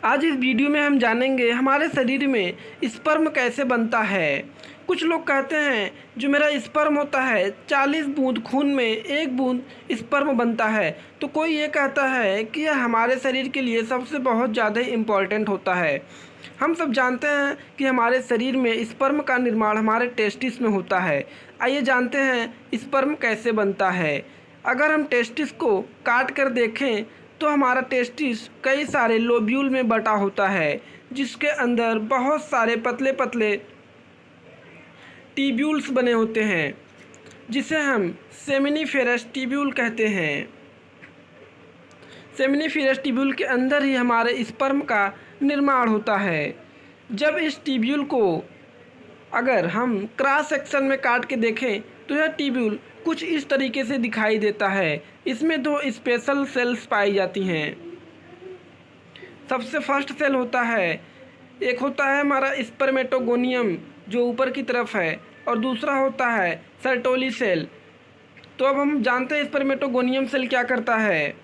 आज इस वीडियो में हम जानेंगे हमारे शरीर में स्पर्म कैसे बनता है। कुछ लोग कहते हैं जो मेरा स्पर्म होता है 40 बूंद खून में 1 बूंद स्पर्म बनता है। तो कोई ये कहता है कि यह हमारे शरीर के लिए सबसे बहुत ज़्यादा इम्पॉर्टेंट होता है। हम सब जानते हैं कि हमारे शरीर में स्पर्म का निर्माण हमारे टेस्टिस में होता है। आइए जानते हैं स्पर्म कैसे बनता है। अगर हम टेस्टिस को काट कर देखें तो हमारा टेस्टिस कई सारे लोब्यूल में बटा होता है, जिसके अंदर बहुत सारे पतले पतले ट्यूब्यूल्स बने होते हैं, जिसे हम सेमिनिफेरस ट्यूब्यूल कहते हैं। सेमिनिफेरस ट्यूब्यूल के अंदर ही हमारे स्पर्म का निर्माण होता है। जब इस ट्यूब्यूल को अगर हम क्रॉस सेक्शन में काट के देखें तो यह ट्यूब्यूल कुछ इस तरीके से दिखाई देता है। इसमें 2 स्पेशल सेल्स पाई जाती हैं। सबसे फर्स्ट सेल होता है, एक होता है हमारा स्पर्मेटोगोनियम जो ऊपर की तरफ है, और दूसरा होता है सर्टोली सेल। तो अब हम जानते हैं स्पर्मेटोगोनियम सेल क्या करता है।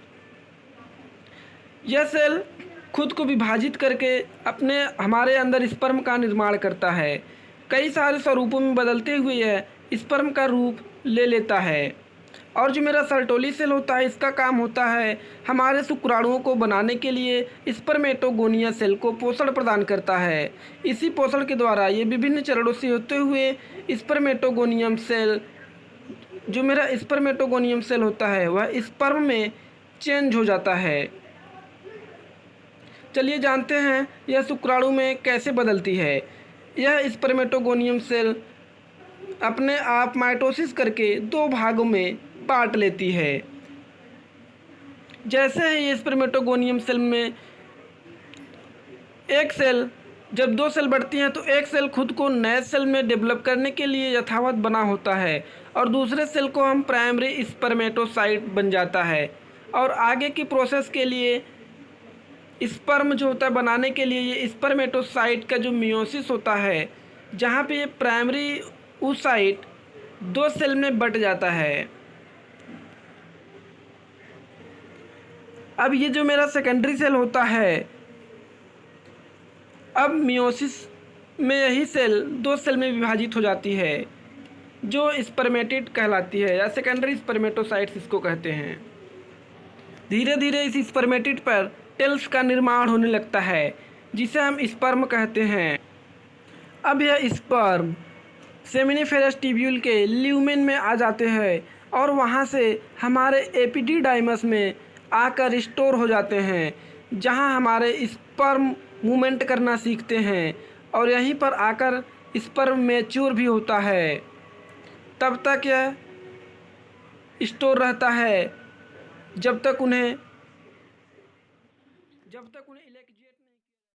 यह सेल खुद को विभाजित करके हमारे अंदर स्पर्म का निर्माण करता है। कई सारे स्वरूपों में बदलते हुए यह स्पर्म का रूप ले लेता है। और जो मेरा सर्टोली सेल होता है, इसका काम होता है हमारे शुक्राणुओं को बनाने के लिए स्पर्मेटोगोनिया सेल को पोषण प्रदान करता है। इसी पोषण के द्वारा ये विभिन्न चरणों से होते हुए स्पर्मेटोगोनियम सेल, जो मेरा स्पर्मेटोगोनियम सेल होता है, वह स्पर्म में चेंज हो जाता है। चलिए जानते हैं यह शुक्राणु में कैसे बदलती है। यह स्पर्मेटोगोनियम सेल अपने आप माइटोसिस करके 2 भागों में बांट लेती है। जैसे ही ये स्पर्मेटोगोनियम सेल में एक सेल, जब 2 सेल बढ़ती हैं तो एक सेल खुद को नए सेल में डेवलप करने के लिए यथावत बना होता है, और दूसरे सेल को हम प्राइमरी स्पर्मेटोसाइट बन जाता है। और आगे की प्रोसेस के लिए स्पर्म जो होता है बनाने के लिए ये स्पर्मेटोसाइट का जो मियोसिस होता है, जहाँ पे ये प्राइमरी oocyte 2 सेल में बट जाता है। अब ये जो मेरा सेकेंडरी सेल होता है, अब मियोसिस में यही सेल 2 सेल में विभाजित हो जाती है, जो स्पर्मेटिड कहलाती है, या सेकेंडरी स्पर्मेटोसाइट्स इसको कहते हैं। धीरे धीरे इस स्पर्मेटिड पर टेल्स का निर्माण होने लगता है, जिसे हम स्पर्म कहते हैं। अब यह स्पर्म सेमिनिफेरस ट्यूब्यूल के ल्यूमेन में आ जाते हैं, और वहाँ से हमारे एपिडिडाइमस में आकर स्टोर हो जाते हैं, जहाँ हमारे स्पर्म मूवमेंट करना सीखते हैं, और यहीं पर आकर स्पर्म मैच्योर भी होता है। तब तक यह स्टोर रहता है जब तक उन्हें